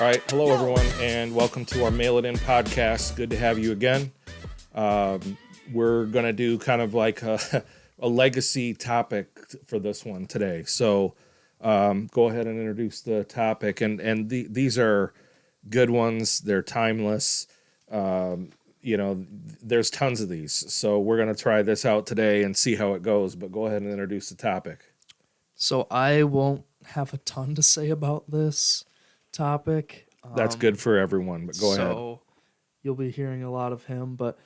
All right. Hello, everyone, and welcome to our Mail It In podcast. Good to have you again. We're going to do kind of like a legacy topic for this one today. So go ahead and introduce the topic. These are good ones. They're timeless. There's tons of these. So we're going to try this out today and see how it goes. But go ahead and introduce the topic. So I won't have a ton to say about this topic. That's good for everyone, but go ahead. So you'll be hearing a lot of him. But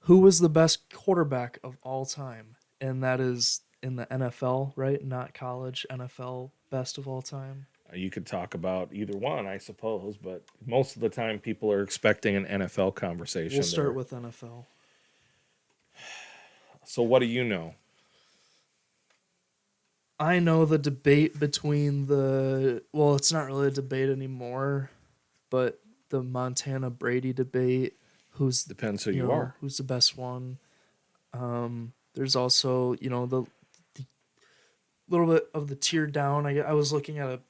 who was the best quarterback of all time? And that is in the NFL, right? Not college, NFL best of all time. You could talk about either one, I suppose, but most of the time people are expecting an NFL conversation. We'll start with NFL. So what do you know? I know the debate between it's not really a debate anymore, but the Montana Brady debate. Depends who you are. Who's the best one? There's also, the little bit of the tier down. I was looking at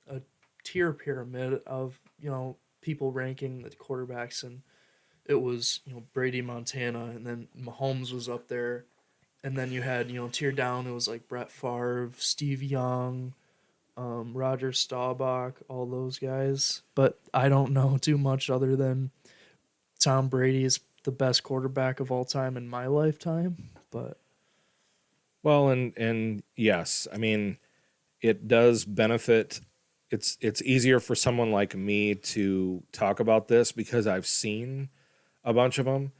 a tier pyramid of, people ranking the quarterbacks, and it was, Brady, Montana, and then Mahomes was up there. And then you had, tier down, it was like Brett Favre, Steve Young, Roger Staubach, all those guys. But I don't know too much other than Tom Brady is the best quarterback of all time in my lifetime. But well, and yes, I mean, it does benefit. It's easier for someone like me to talk about this because I've seen a bunch of them.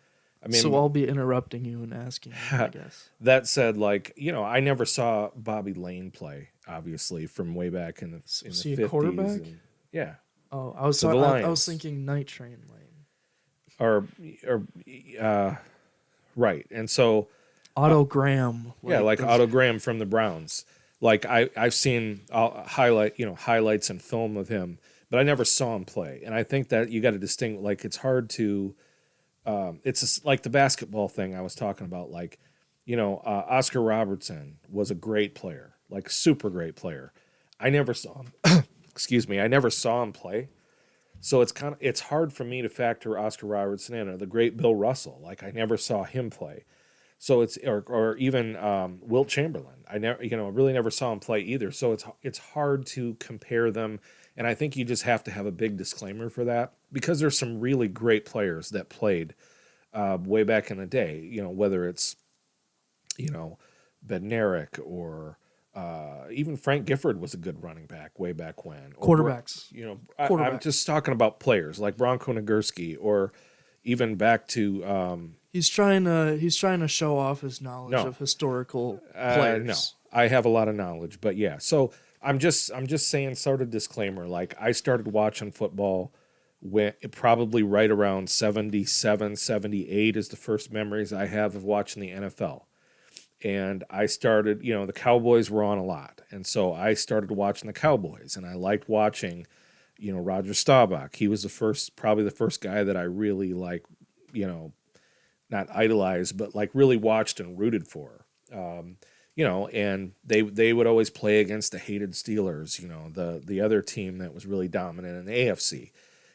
I mean, so I'll be interrupting you and asking you, I guess. That said, I never saw Bobby Lane play, obviously, from way back in the 50s. A quarterback? And, yeah. Oh, I was thinking Night Train Lane. Right. And so Otto Graham. Otto Graham from the Browns. Like I've seen highlights and film of him, but I never saw him play. And I think that you got to distinguish. Like it's hard to. It's like the basketball thing I was talking about. Like, Oscar Robertson was a great player, like super great player. I never saw him. Excuse me. I never saw him play. So it's hard for me to factor Oscar Robertson in, or the great Bill Russell. Like I never saw him play. So or even Wilt Chamberlain. I really never saw him play either. So it's hard to compare them. And I think you just have to have a big disclaimer for that because there's some really great players that played way back in the day. Whether it's Bednarik or even Frank Gifford was a good running back way back when. Quarterbacks. I'm just talking about players like Bronco Nagurski or even back to. He's trying to show off his knowledge of historical players. No, I have a lot of knowledge, but yeah. So I'm just saying, sort of disclaimer. Like I started watching football when probably right around 77, 78 is the first memories I have of watching the NFL. And I started, the Cowboys were on a lot, and so I started watching the Cowboys, and I liked watching, Roger Staubach. He was probably the first guy that I really not idolized, but like really watched and rooted for. And they would always play against the hated Steelers, the other team that was really dominant in the AFC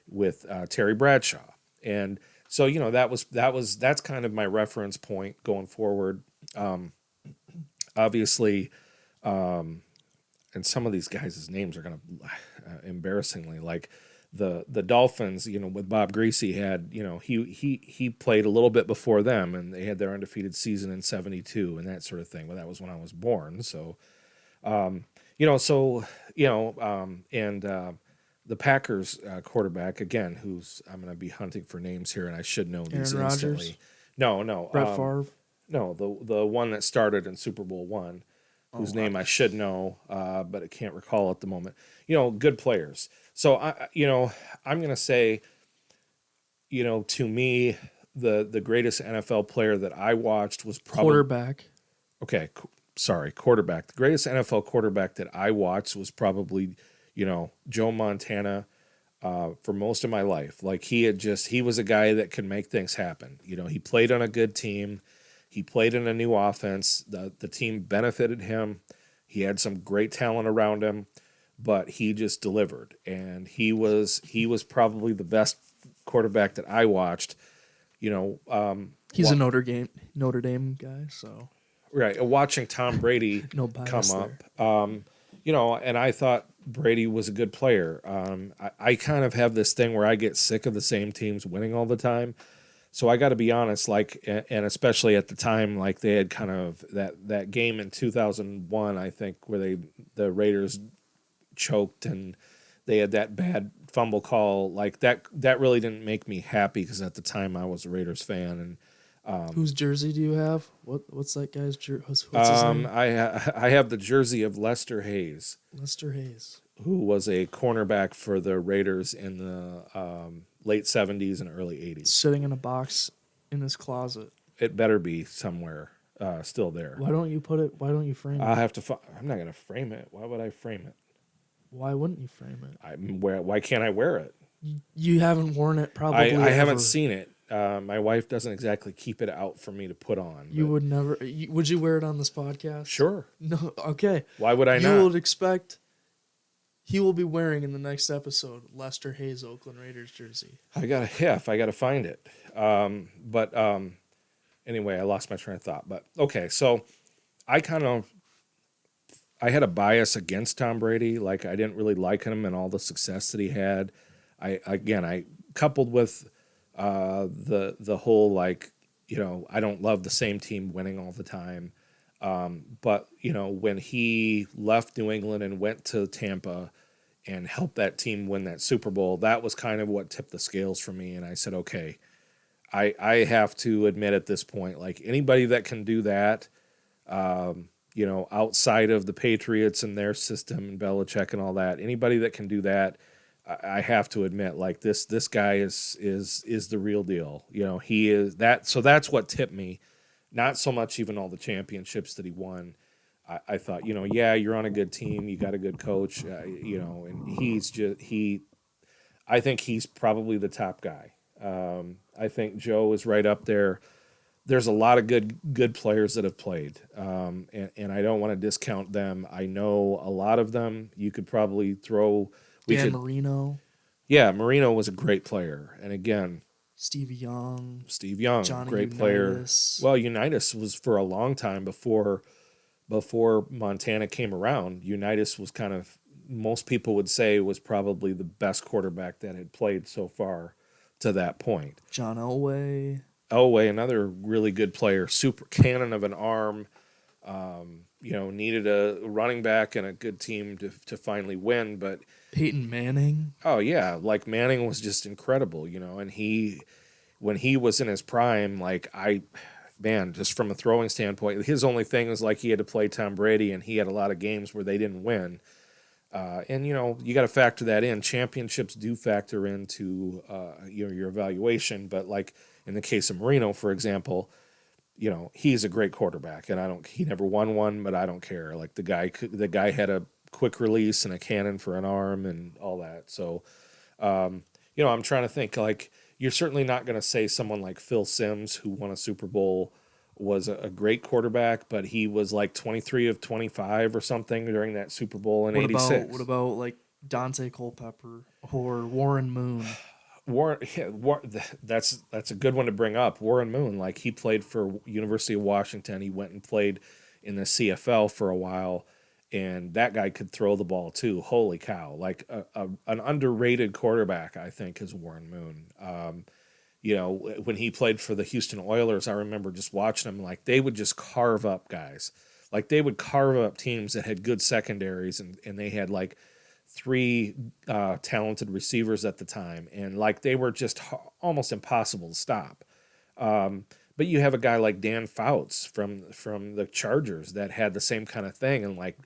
with Terry Bradshaw. And so, that's kind of my reference point going forward. Obviously, and some of these guys' names are going to embarrassingly, like the Dolphins, with Bob Greasy had, he played a little bit before them, and they had their undefeated season in 72 and that sort of thing. Well, that was when I was born. So, the Packers quarterback, again, I'm going to be hunting for names here, and I should know these Aaron instantly. Rodgers? No. Brett Favre? No, the one that started in Super Bowl I, whose name I should know, but I can't recall at the moment. Good players. So I'm going to say, to me, the greatest NFL player that I watched was probably quarterback. Okay, quarterback. The greatest NFL quarterback that I watched was probably, Joe Montana. For most of my life, like he was a guy that could make things happen. He played on a good team. He played in a new offense. The team benefited him. He had some great talent around him, but he just delivered, and he was probably the best quarterback that I watched. You know, He's a Notre Dame guy, so right, watching Tom Brady no come bias up, there. and I thought Brady was a good player. I kind of have this thing where I get sick of the same teams winning all the time. So I got to be honest, like, and especially at the time, like they had kind of that game in 2001, I think, where the Raiders choked and they had that bad fumble call. Like that really didn't make me happy because at the time I was a Raiders fan, and Whose jersey do you have? What's that guy's jersey? What's his name? I have the jersey of Lester Hayes, Lester Hayes. who was a cornerback for the Raiders in the late 70s and early 80s. Sitting in a box in his closet. It better be somewhere still there. Why don't you put it? Why don't you frame I'll it? have to. I'm not gonna frame it. Why would I frame it? Why wouldn't you frame it? Why can't I wear it? You haven't worn it probably. I haven't ever. seen it. My wife doesn't exactly keep it out for me to put on. You but would never. Would you wear it on this podcast? Sure. No. Okay. Why would I You not? would expect. He will be wearing in the next episode Lester Hayes Oakland Raiders jersey. I gotta find it. But anyway, I lost my train of thought. But okay, so I kind of I had a bias against Tom Brady. Like I didn't really like him and all the success that he had. I coupled with the whole like I don't love the same team winning all the time. But when he left New England and went to Tampa and helped that team win that Super Bowl, that was kind of what tipped the scales for me. And I said, okay, I have to admit at this point, like anybody that can do that, outside of the Patriots and their system and Belichick and all that, anybody that can do that, I have to admit, like this guy is the real deal. He is that. So that's what tipped me. Not so much even all the championships that he won. I thought, yeah, you're on a good team, you got a good coach, and I think he's probably the top guy. I think Joe is right up there. There's a lot of good players that have played, and I don't want to discount them. I know a lot of them. You could probably throw. Marino, Yeah, Marino was a great player, and again, Steve Young, Johnny great player. Unitas. Well, Unitas was for a long time before Montana came around. Unitas was kind of most people would say was probably the best quarterback that had played so far to that point. John Elway. Elway, another really good player, super cannon of an arm. Needed a running back and a good team to finally win. But Peyton Manning. oh yeah, like Manning was just incredible, and when he was in his prime, just from a throwing standpoint, his only thing was like he had to play Tom Brady, and he had a lot of games where they didn't win. And you got to factor that in. Championships do factor into your evaluation, but like in the case of Marino, for example, he's a great quarterback, and he never won one, but I don't care. Like the guy had a quick release and a cannon for an arm and all that. So, I'm trying to think like you're certainly not going to say someone like Phil Simms, who won a Super Bowl, was a great quarterback, but he was like 23 of 25 or something during that Super Bowl in '86. What about like Dante Culpepper or Warren Moon? That's a good one to bring up. Warren Moon, like he played for University of Washington. He went and played in the CFL for a while, and that guy could throw the ball too. Holy cow! Like an underrated quarterback, I think, is Warren Moon. When he played for the Houston Oilers, I remember just watching him. Like they would just carve up guys. Like they would carve up teams that had good secondaries, and they had like three talented receivers at the time, and like they were just almost impossible to stop. But you have a guy like Dan Fouts from the Chargers that had the same kind of thing, and like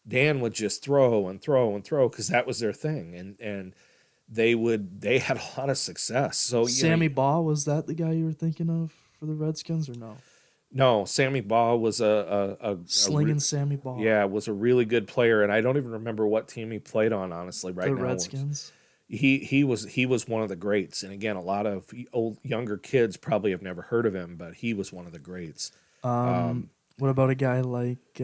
Dan would just throw and throw and throw because that was their thing, and they had a lot of success. So Sammy Baugh, was that the guy you were thinking of for the Redskins or no? No, Sammy Baugh was a slinging Sammy Baugh. Yeah, was a really good player, and I don't even remember what team he played on. Honestly, right now, the Redskins. He was one of the greats, and again, a lot of younger kids probably have never heard of him, but he was one of the greats. What about a guy like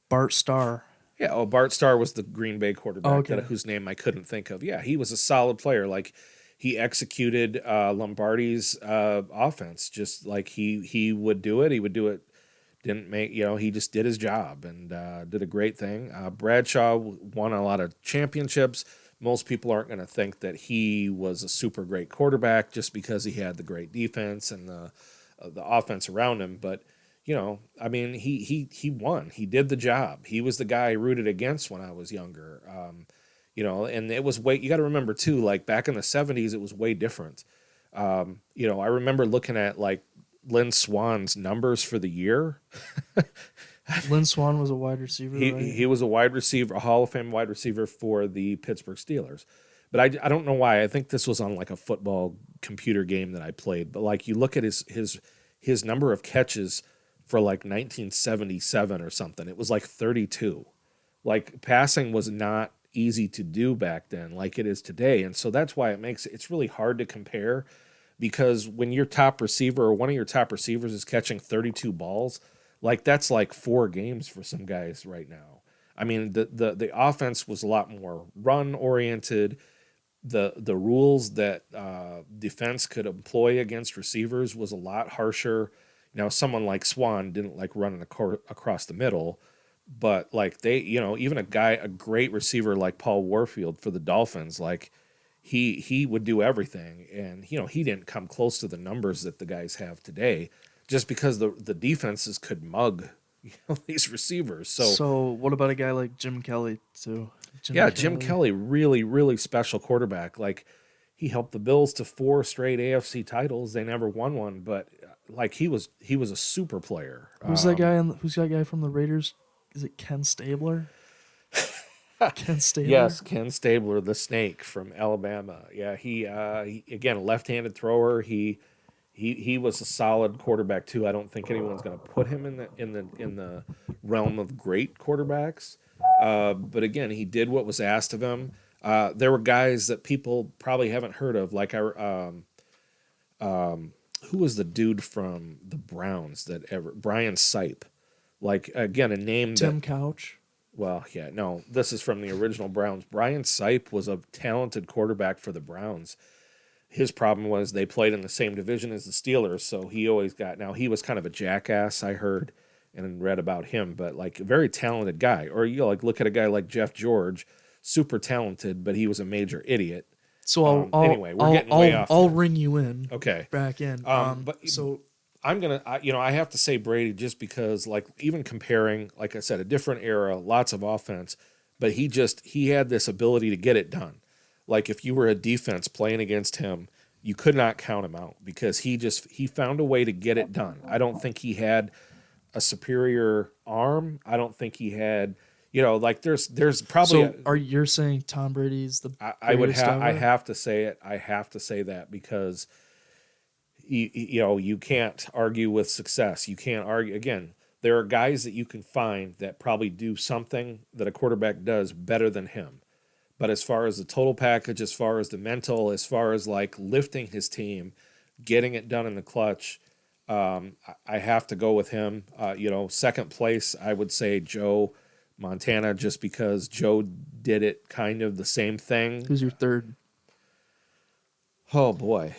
Bart Starr? Yeah, oh, Bart Starr was the Green Bay Oh, quarterback that okay. whose name I couldn't think of. Yeah, he was a solid player. Like he executed Lombardi's offense just like he would do it. He would do it. Didn't make he just did his job and did a great thing. Bradshaw won a lot of championships. Most people aren't going to think that he was a super great quarterback just because he had the great defense and the offense around him. But I mean, he won. He did the job. He was the guy I rooted against when I was younger. And it was way. You got to remember too. Like back in the '70s, it was way different. I remember looking at like Lynn Swan's numbers for the year. Lynn Swan was a wide receiver, He right? was a wide receiver, a Hall of Fame wide receiver for the Pittsburgh Steelers. But I don't know why. I think this was on like a football computer game that I played. But like you look at his number of catches for like 1977 or something. It was like 32. Like passing was not easy to do back then like it is today. And so that's why it's really hard to compare because when your top receiver or one of your top receivers is catching 32 balls, like that's like 4 games for some guys right now. I mean, the offense was a lot more run oriented. The rules that defense could employ against receivers was a lot harsher. Now, someone like Swan didn't like running across the middle, but like even a great receiver like Paul Warfield for the Dolphins, like he would do everything, and he didn't come close to the numbers that the guys have today, just because the defenses could mug these receivers. So So what about a guy like Jim Kelly too? Jim yeah, Jim Kelly. Kelly, really really special quarterback. Like he helped the Bills to 4 straight AFC titles. They never won one, but like he was a super player. Who's that guy? Who's that guy from the Raiders? Is it Ken Stabler? Ken Stabler. Yes, Ken Stabler, the Snake from Alabama. Yeah, he again a left-handed thrower. He was a solid quarterback too. I don't think anyone's going to put him in the realm of great quarterbacks. But again, he did what was asked of him. There were guys that people probably haven't heard of, like who was the dude from the Browns that ever Brian Sipe. Like again, a name that Tim Couch. well, yeah, no, this is from the original Browns. Brian Sipe was a talented quarterback for the Browns. His problem was they played in the same division as the Steelers, so he always got. Now he was kind of a jackass, I heard and read about him, but like a very talented guy. Or like look at a guy like Jeff George, super talented, but he was a major idiot. So Anyway, we're getting way off I'll here. ring you in. Okay, Back in. but So I have to say Brady just because like even comparing, like I said, a different era, lots of offense, but he had this ability to get it done. Like if you were a defense playing against him, you could not count him out because he found a way to get it done. I don't think he had a superior arm. I don't think he had, like there's probably are you're saying Tom Brady's the I would greatest have I ever? have to say it. I have to say that because you can't argue with success. You can't argue again. There are guys that you can find that probably do something that a quarterback does better than him. But as far as the total package, as far as the mental, as far as like lifting his team, getting it done in the clutch, I have to go with him. Second place, I would say Joe Montana, just because Joe did it kind of the same thing. Who's your third? Oh boy,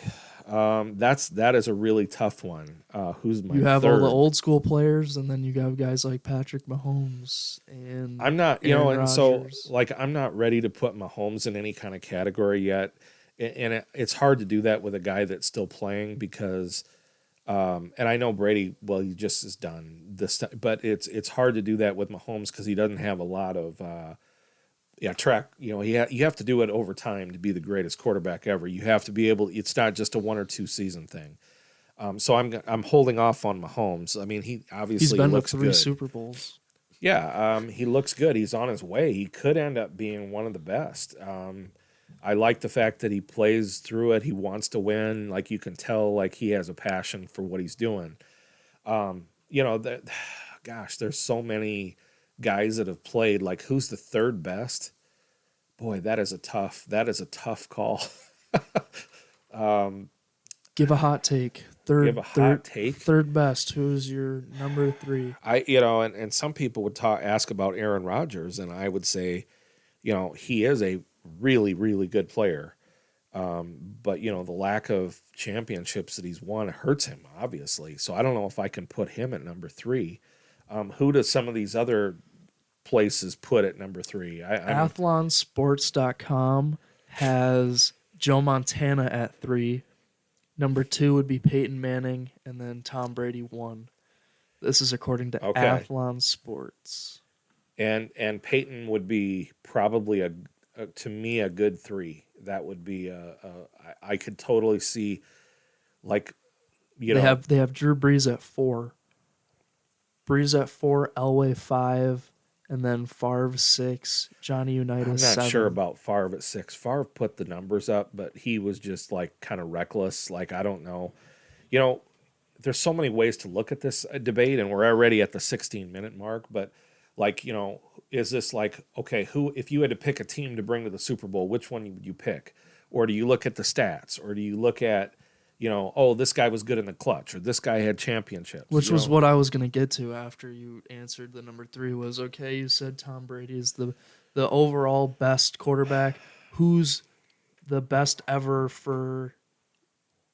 that is a really tough one. Who's my You have all the third? old school players, and then you have guys like Patrick Mahomes and I'm not, Aaron and so Rodgers. like I'm not ready to put Mahomes in any kind of category yet, and it's hard to do that with a guy that's still playing because, and I know Brady, well, he just is done this, but it's hard to do that with Mahomes because he doesn't have a lot of, track. You have to do it over time to be the greatest quarterback ever. You have to be able. It's not just a 1 or 2 season thing. So I'm holding off on Mahomes. I mean, he He's obviously been to looks three good. Super Bowls. Yeah, he looks good. He's on his way. He could end up being one of the best. I like the fact that he plays through it. He wants to win. Like you can tell, like he has a passion for what he's doing. That, gosh, there's so many guys that have played. Like, who's the third best? Boy, that is a tough call. Give a hot take. You have a hot take? third best. Who's your number 3? And some people would ask about Aaron Rodgers, and I would say, he is a really, really good player. But the lack of championships that he's won hurts him, obviously. So I don't know if I can put him at number 3. Who does some of these other places put at number 3? Athlonsports.com has Joe Montana at 3. Number 2 would be Peyton Manning, and then Tom Brady 1. This is according to Okay. Athlon Sports. And Peyton would be probably to me a good 3. That would be I could totally see, like, They have Drew Brees at 4. Brees at 4, Elway 5, and then Favre 6, Johnny Unitas I'm not 7. sure about Favre at 6. Favre put the numbers up, but he was just like kind of reckless. Like, I don't know. There's so many ways to look at this debate, and we're already at the 16-minute mark. But, like, is this like, okay, if you had to pick a team to bring to the Super Bowl, which one would you pick? Or do you look at the stats? Or do you look at, oh, this guy was good in the clutch, or this guy had championships? Which was what I was going to get to after you answered the number 3 was, okay, you said Tom Brady is the overall best quarterback. Who's the best ever for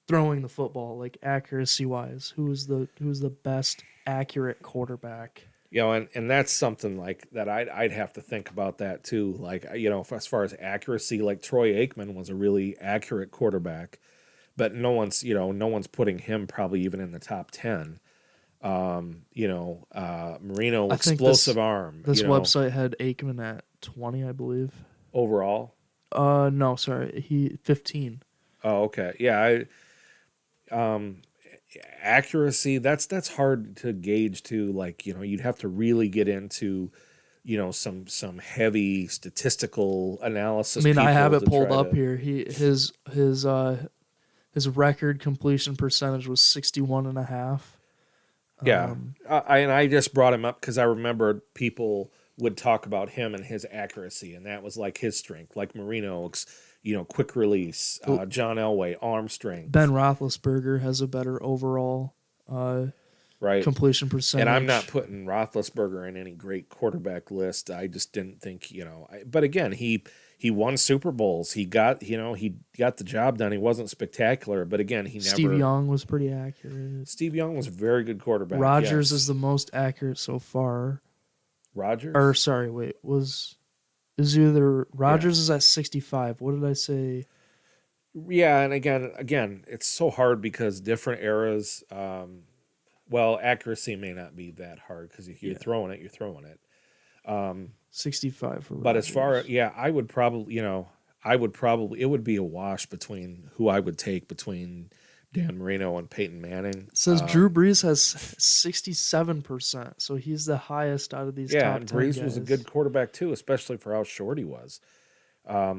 throwing the football, like accuracy-wise? Who's the best accurate quarterback? And that's something like that I'd have to think about that too. Like, as far as accuracy, like Troy Aikman was a really accurate quarterback, but no one's putting him probably even in the top 10. Marino, explosive arm. This website had Aikman at 20, I believe. Overall? No, sorry. He 15. Oh, okay. Yeah, accuracy, that's hard to gauge too. Like, you'd have to really get into some heavy statistical analysis. I mean, I have it pulled up here. His record completion percentage was 61.5. Yeah. I just brought him up because I remembered people would talk about him and his accuracy, and that was like his strength. Like Marino, quick release. John Elway, arm strength. Ben Roethlisberger has a better overall completion percentage. And I'm not putting Roethlisberger in any great quarterback list. I just didn't think, but again, he won Super Bowls. He got the job done. He wasn't spectacular, but again, Steve Young was pretty accurate. Steve Young was a very good quarterback. Rodgers is the most accurate so far. Rodgers? Or sorry, wait, is either Rodgers is at 65. What did I say? Yeah, and again, it's so hard because different eras. Accuracy may not be that hard because if you're throwing it, you're throwing it. 65 for Rodgers. But as far I would probably, it would be a wash between who I would take between Dan Marino and Peyton Manning. It says Drew Brees has 67%, so he's the highest out of these top 10 and Brees guys. was a good quarterback too, especially for how short he was. I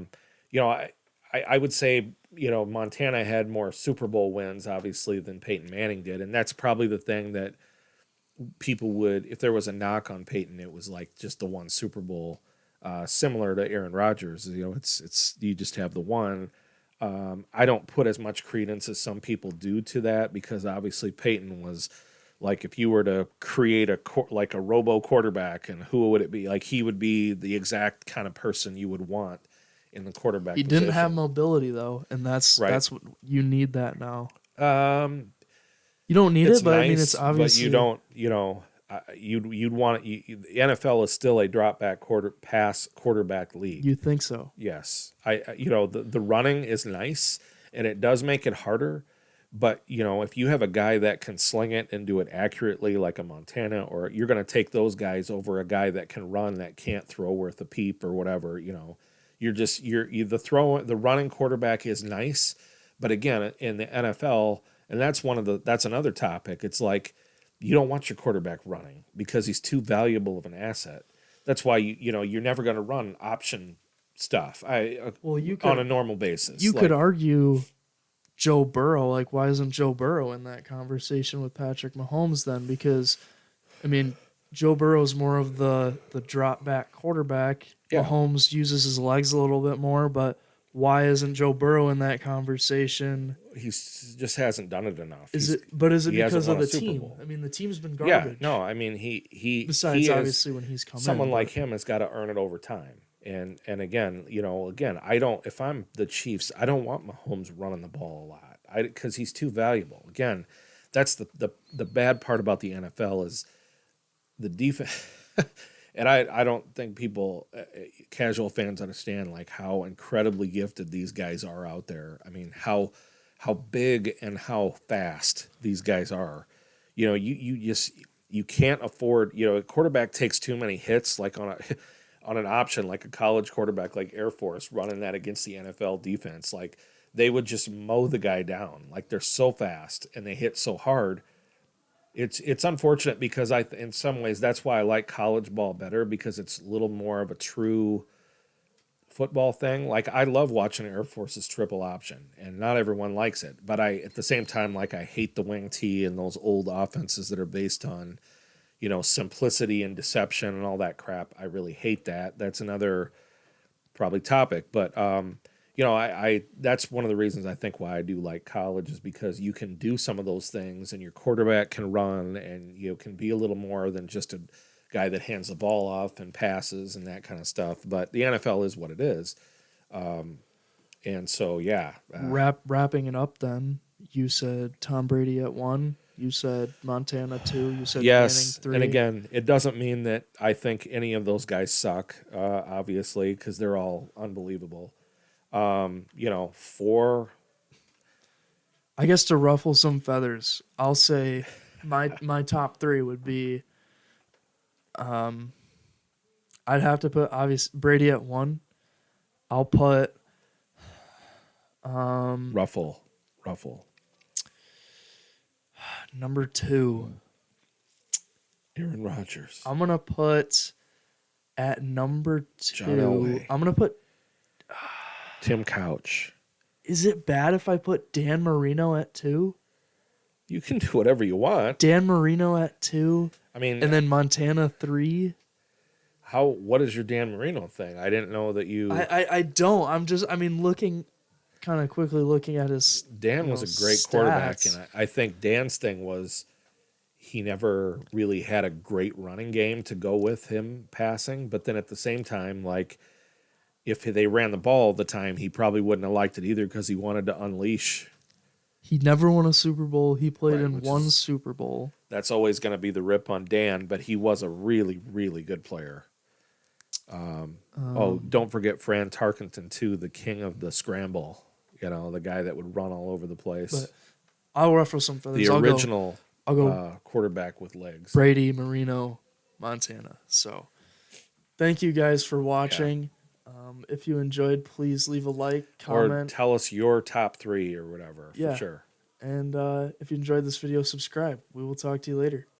would say, Montana had more Super Bowl wins, obviously, than Peyton Manning did, and that's probably the thing that people would, if there was a knock on Peyton, it was like just the one Super Bowl, similar to Aaron Rodgers. It's you just have the one. I don't put as much credence as some people do to that because obviously Peyton was like, if you were to create a robo quarterback, and who would it be? Like, he would be the exact kind of person you would want in the quarterback position. He didn't have mobility though, and that's what you need that now. You don't need it, but nice, I mean, it's obviously. But you don't, you'd want it. The NFL is still a drop back pass quarterback league. You think so? Yes. The running is nice, and it does make it harder. But, if you have a guy that can sling it and do it accurately, like a Montana, or you're going to take those guys over a guy that can run that can't throw worth a peep or whatever, the running quarterback is nice. But again, in the NFL, and that's another topic. It's like, you don't want your quarterback running because he's too valuable of an asset. That's why you're never going to run option stuff. On a normal basis. You could argue Joe Burrow. Like, why isn't Joe Burrow in that conversation with Patrick Mahomes then? Because, I mean, Joe Burrow's more of the drop back quarterback. Yeah. Mahomes uses his legs a little bit more, but why isn't Joe Burrow in that conversation? Just hasn't done it enough. Is it He hasn't because of won a the Super team? Bowl. I mean, the team's been Yeah, garbage. no, I mean he Besides, is obviously, when he's come someone in, like but him has got to earn it over time. And again, I don't. If I'm the Chiefs, I don't want Mahomes running the ball a lot. Because he's too valuable. Again, that's the bad part about the NFL is the defense. And I don't think people, casual fans, understand like how incredibly gifted these guys are out there. I mean, how big and how fast these guys are. You just you can't afford. A quarterback takes too many hits, like on a on an option, like a college quarterback, like Air Force, running that against the NFL defense. Like they would just mow the guy down. Like they're so fast and they hit so hard. It's unfortunate because in some ways that's why I like college ball better, because it's a little more of a true football thing. Like I love watching Air Force's triple option, and not everyone likes it. But I at the same time, like, I hate the wing T and those old offenses that are based on simplicity and deception and all that crap. I really hate that. That's another probably topic, but I that's one of the reasons I think why I do like college, is because you can do some of those things, and your quarterback can run, and you can be a little more than just a guy that hands the ball off and passes and that kind of stuff. But the NFL is what it is, and so yeah, wrapping it up. Then you said Tom Brady at 1. You said Montana 2. You said Manning yes. 3. And again, it doesn't mean that I think any of those guys suck, obviously, because they're all unbelievable. 4. I guess to ruffle some feathers, I'll say my top 3 would be. I'd have to put obvious Brady at 1. I'll put Ruffle. number 2. Aaron Rodgers. I'm gonna put at number 2. John Elway. I'm gonna put. Tim Couch. Is it bad if I put Dan Marino at 2? You can do whatever you want. Dan Marino at 2. I mean, And then Montana 3. what is your Dan Marino thing? I didn't know that you. I don't. Looking kind of quickly looking at his. Dan was a great quarterback, and I think Dan's thing was he never really had a great running game to go with him passing. But then at the same time, like, if they ran the ball all the time, he probably wouldn't have liked it either, because he wanted to unleash. He never won a Super Bowl. He played in one is- Super Bowl. That's always going to be the rip on Dan, but he was a really, really good player. Don't forget Fran Tarkenton too, the king of the scramble. The guy that would run all over the place. But I'll ruffle some feathers. The original I'll go quarterback with legs. Brady, Marino, Montana. So thank you guys for watching. If you enjoyed, please leave a like, comment. Or tell us your top 3 or whatever, for sure. And if you enjoyed this video, subscribe. We will talk to you later.